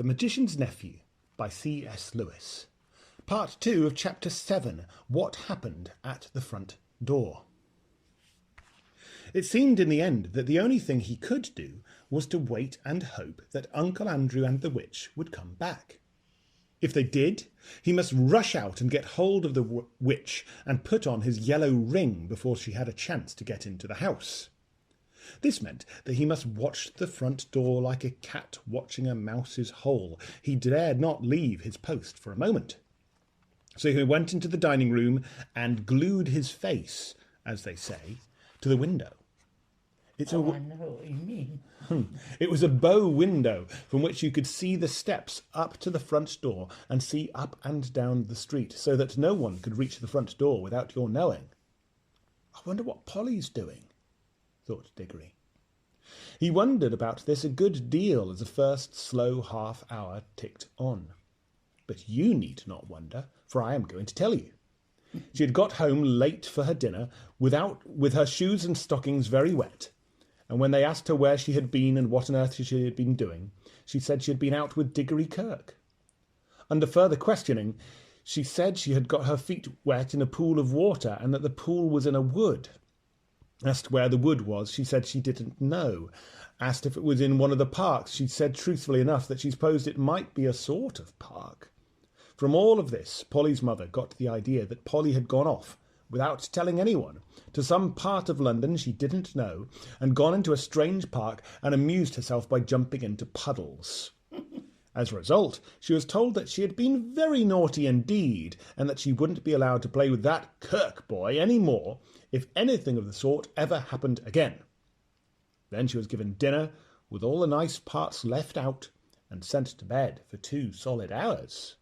The Magician's Nephew by C.S. Lewis. Part 2 of Chapter 7, What Happened at the Front Door. It seemed in the end that the only thing he could do was to wait and hope that Uncle Andrew and the witch would come back. If they did, he must rush out and get hold of the witch and put on his yellow ring before she had a chance to get into the house. This meant that he must watch the front door like a cat watching a mouse's hole. He dared not leave his post for a moment. So he went into the dining room and glued his face, as they say, to the window. I know what you mean. It was a bow window from which you could see the steps up to the front door and see up and down the street, so that no one could reach the front door without your knowing. I wonder what Polly's doing, thought Diggory. He wondered about this a good deal as the first slow half hour ticked on. But you need not wonder, for I am going to tell you. She had got home late for her dinner, with her shoes and stockings very wet, and when they asked her where she had been and what on earth she had been doing, she said she had been out with Diggory Kirk. Under further questioning, she said she had got her feet wet in a pool of water and that the pool was in a wood. Asked where the wood was, she said she didn't know. Asked if it was in one of the parks, she said truthfully enough that she supposed it might be a sort of park. From all of this, Polly's mother got the idea that Polly had gone off, without telling anyone, to some part of London she didn't know, and gone into a strange park and amused herself by jumping into puddles. As a result, she was told that she had been very naughty indeed, and that she wouldn't be allowed to play with that Kirk boy any more if anything of the sort ever happened again. Then she was given dinner, with all the nice parts left out, and sent to bed for 2 solid hours.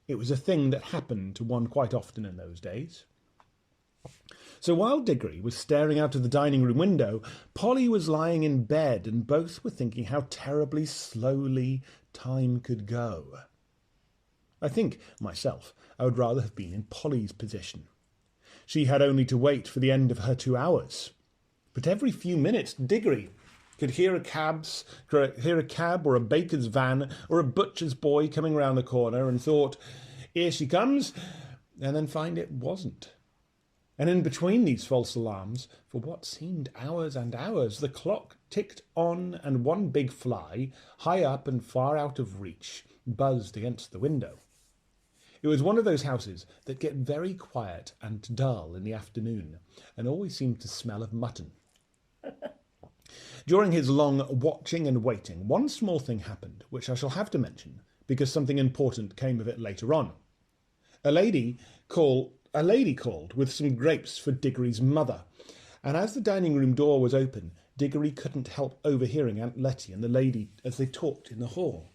It was a thing that happened to one quite often in those days. So while Diggory was staring out of the dining room window, Polly was lying in bed, and both were thinking how terribly slowly time could go. I think, myself, I would rather have been in Polly's position. She had only to wait for the end of her 2 hours. But every few minutes Diggory could hear a cab or a baker's van or a butcher's boy coming round the corner, and thought, "Here she comes," and then find it wasn't. And in between these false alarms, for what seemed hours and hours, the clock ticked on, and one big fly, high up and far out of reach, buzzed against the window. It was one of those houses that get very quiet and dull in the afternoon, and always seem to smell of mutton. During his long watching and waiting, one small thing happened, which I shall have to mention, because something important came of it later on. A lady called with some grapes for Diggory's mother, and as the dining room door was open, Diggory couldn't help overhearing Aunt Letty and the lady as they talked in the hall.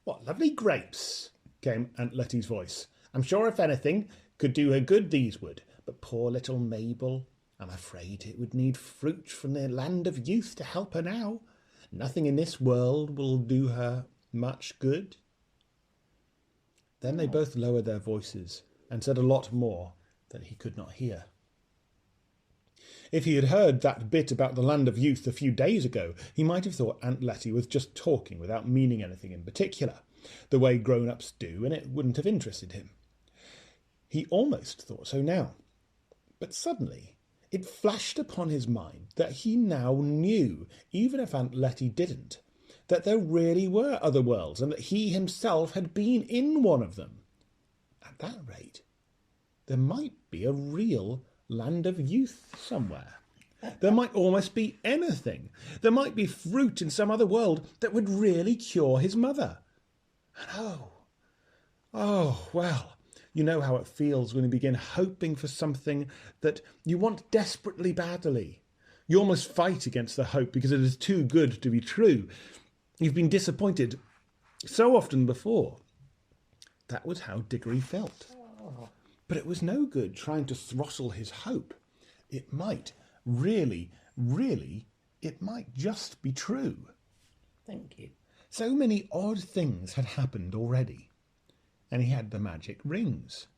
"What lovely grapes," came Aunt Letty's voice. "I'm sure if anything could do her good these would, but poor little Mabel, I'm afraid it would need fruit from the land of youth to help her now. Nothing in this world will do her much good." Then they both lowered their voices and said a lot more that he could not hear. If he had heard that bit about the land of youth a few days ago, he might have thought Aunt Letty was just talking without meaning anything in particular, the way grown-ups do, and it wouldn't have interested him. He almost thought so now. But suddenly it flashed upon his mind that he now knew, even if Aunt Letty didn't, that there really were other worlds, and that he himself had been in one of them. At that rate, there might be a real land of youth somewhere. There might almost be anything. There might be fruit in some other world that would really cure his mother. And well, you know how it feels when you begin hoping for something that you want desperately badly. You almost fight against the hope because it is too good to be true. You've been disappointed so often before. That was how Diggory felt. But it was no good trying to throttle his hope. It might really, it might just be true. Thank you. So many odd things had happened already, and he had the magic rings.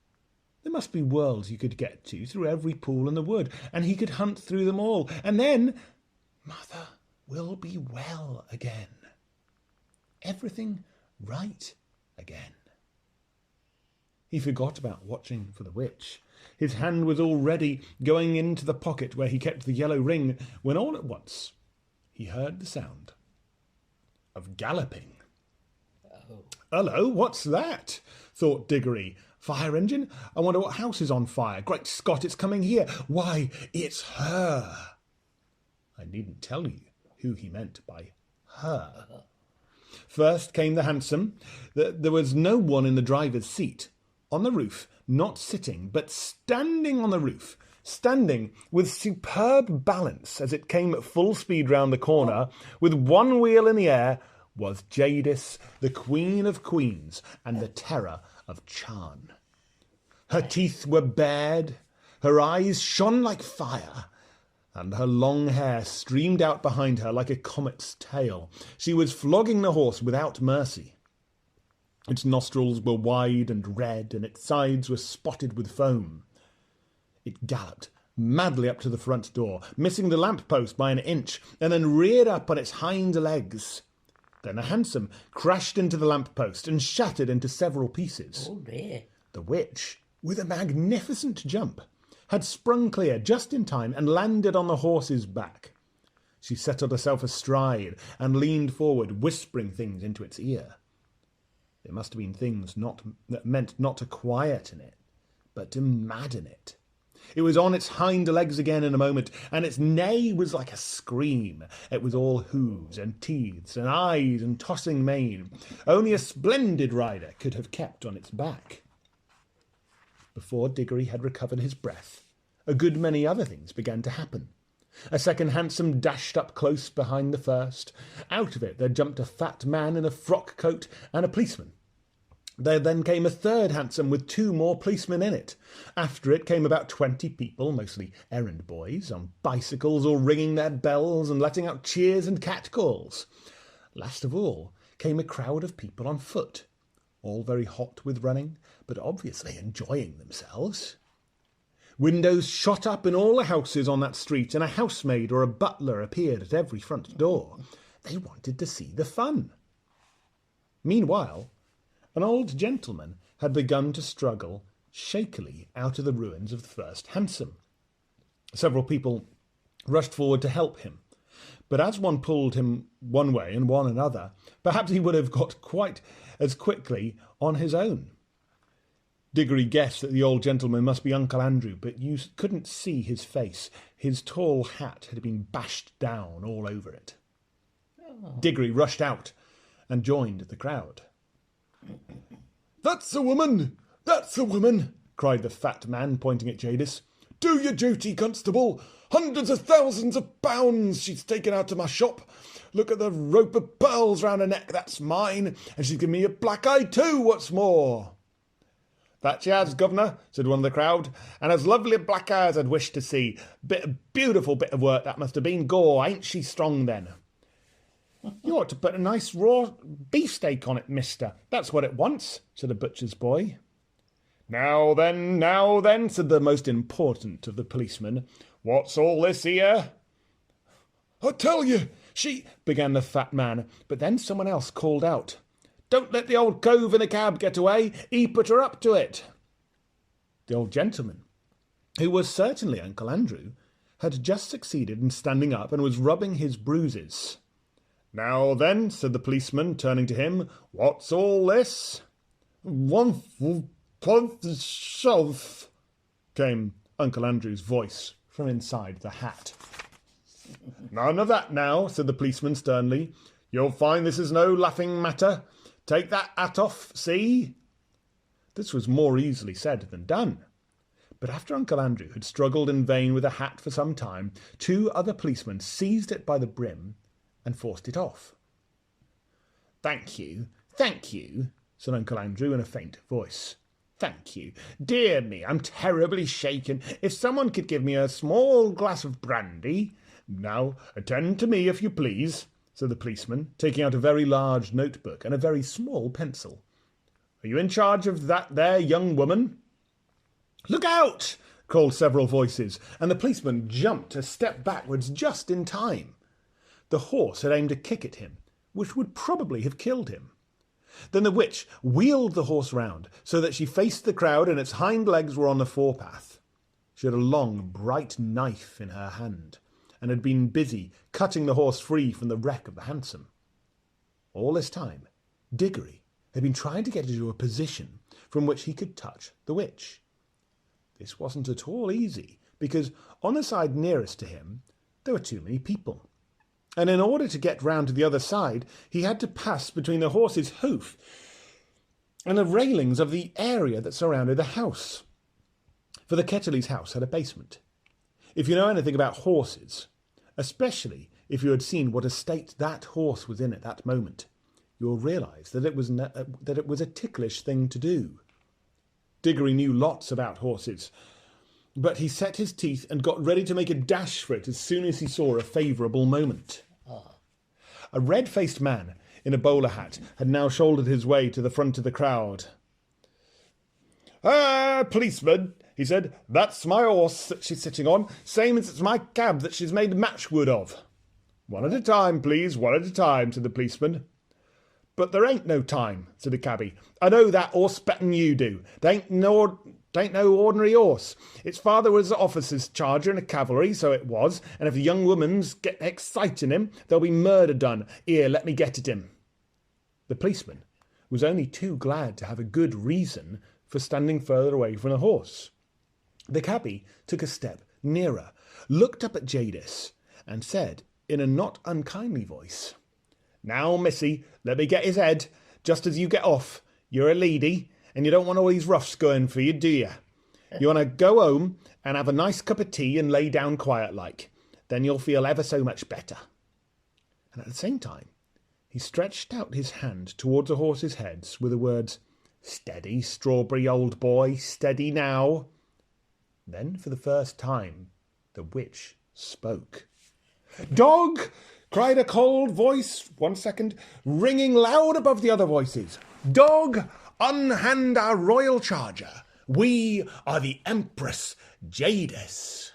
There must be worlds you could get to through every pool in the wood, and he could hunt through them all, and then Mother will be well again. everything right again. He forgot about watching for the witch. His hand was already going into the pocket where he kept the yellow ring, when all at once he heard the sound of galloping. Oh. "Hello, what's that?" thought Diggory. "Fire engine? I wonder what house is on fire. Great Scott, it's coming here. Why, it's her." I needn't tell you who he meant by her. First came the hansom. There was no one in the driver's seat. On the roof, not sitting, but standing on the roof, standing with superb balance as it came at full speed round the corner, with one wheel in the air, was Jadis, the Queen of Queens and the terror of Charn. Her teeth were bared, her eyes shone like fire, and her long hair streamed out behind her like a comet's tail. She was flogging the horse without mercy. Its nostrils were wide and red, and its sides were spotted with foam. It galloped madly up to the front door, missing the lamp-post by an inch, and then reared up on its hind legs. Then the hansom crashed into the lamp-post and shattered into several pieces. Oh dear. The witch, with a magnificent jump, had sprung clear just in time and landed on the horse's back. She settled herself astride and leaned forward, whispering things into its ear. It must have been things that meant not to quieten it, but to madden it. It was on its hind legs again in a moment, and its neigh was like a scream. It was all hooves and teeth and eyes and tossing mane. Only a splendid rider could have kept on its back. Before Diggory had recovered his breath, a good many other things began to happen. A second hansom dashed up close behind the first. Out of it there jumped a fat man in a frock coat and a policeman. There then came a third hansom with 2 more policemen in it. After it came about 20 people, mostly errand boys, on bicycles, all ringing their bells and letting out cheers and catcalls. Last of all came a crowd of people on foot, all very hot with running, but obviously enjoying themselves. Windows shot up in all the houses on that street, and a housemaid or a butler appeared at every front door. They wanted to see the fun. Meanwhile, an old gentleman had begun to struggle shakily out of the ruins of the first hansom. Several people rushed forward to help him, but as one pulled him one way and one another, perhaps he would have got quite as quickly on his own. Diggory guessed that the old gentleman must be Uncle Andrew, but you couldn't see his face. His tall hat had been bashed down all over it. Oh. Diggory rushed out and joined the crowd. "That's a woman! That's a woman!" cried the fat man, pointing at Jadis. "Do your duty, constable! Hundreds of thousands of pounds she's taken out of my shop. Look at the rope of pearls round her neck, that's mine, and she's given me a black eye too, what's more." "That she has, governor," said one of the crowd, "and as lovely a black eye as I'd wish to see. Beautiful bit of work that must have been. Gore, ain't she strong then?" "You ought to put a nice raw beefsteak on it, mister. That's what it wants," said a butcher's boy. Now then," said the most important of the policemen. "What's all this here?" "I tell you, she—" began the fat man, but then someone else called out, "Don't let the old cove in a cab get away. He put her up to it." The old gentleman, who was certainly Uncle Andrew, had just succeeded in standing up and was rubbing his bruises. "Now then," said the policeman, turning to him, "what's all this?" "One for the shelf," came Uncle Andrew's voice from inside the hat. "None of that now," said the policeman sternly. "You'll find this is no laughing matter. Take that hat off, see?" This was more easily said than done. But after Uncle Andrew had struggled in vain with the hat for some time, 2 other policemen seized it by the brim and forced it off. Thank you," said Uncle Andrew in a faint voice. "Thank you. Dear me, I'm terribly shaken. If someone could give me a small glass of brandy—" "Now, attend to me, if you please," said the policeman, taking out a very large notebook and a very small pencil. "Are you in charge of that there young woman?" "Look out!" called several voices, and the policeman jumped a step backwards just in time. The horse had aimed a kick at him, which would probably have killed him. Then the witch wheeled the horse round so that she faced the crowd and its hind legs were on the forepath. She had a long, bright knife in her hand and had been busy cutting the horse free from the wreck of the hansom. All this time, Diggory had been trying to get into a position from which he could touch the witch. This wasn't at all easy, because on the side nearest to him there were too many people, and in order to get round to the other side he had to pass between the horse's hoof and the railings of the area that surrounded the house. For the Ketterleys' house had a basement. If you know anything about horses, especially if you had seen what a state that horse was in at that moment, you'll realise that it was a ticklish thing to do. Diggory knew lots about horses, but he set his teeth and got ready to make a dash for it as soon as he saw a favourable moment. A red-faced man in a bowler hat had now shouldered his way to the front of the crowd. Policeman, he said, that's my horse that she's sitting on, same as it's my cab that she's made matchwood of. One at a time, please, one at a time, said the policeman. But there ain't no time, said the cabby. I know that horse better'n you do. T'ain't no ordinary horse. Its father was an officer's charger in a cavalry, so it was, and if the young woman's get exciting him, there'll be murder done. Here, let me get at him. The policeman was only too glad to have a good reason for standing further away from the horse. The cabby took a step nearer, looked up at Jadis, and said in a not unkindly voice, Now, missy, let me get his head, just as you get off. You're a lady, and you don't want all these roughs going for you, do you? You want to go home and have a nice cup of tea and lay down quiet-like. Then you'll feel ever so much better. And at the same time, he stretched out his hand towards the horses' heads with the words, Steady, Strawberry, old boy, steady now. Then, for the first time, the witch spoke. Dog! Cried a cold voice, ringing loud above the other voices. Dog, unhand our royal charger. We are the Empress Jadis.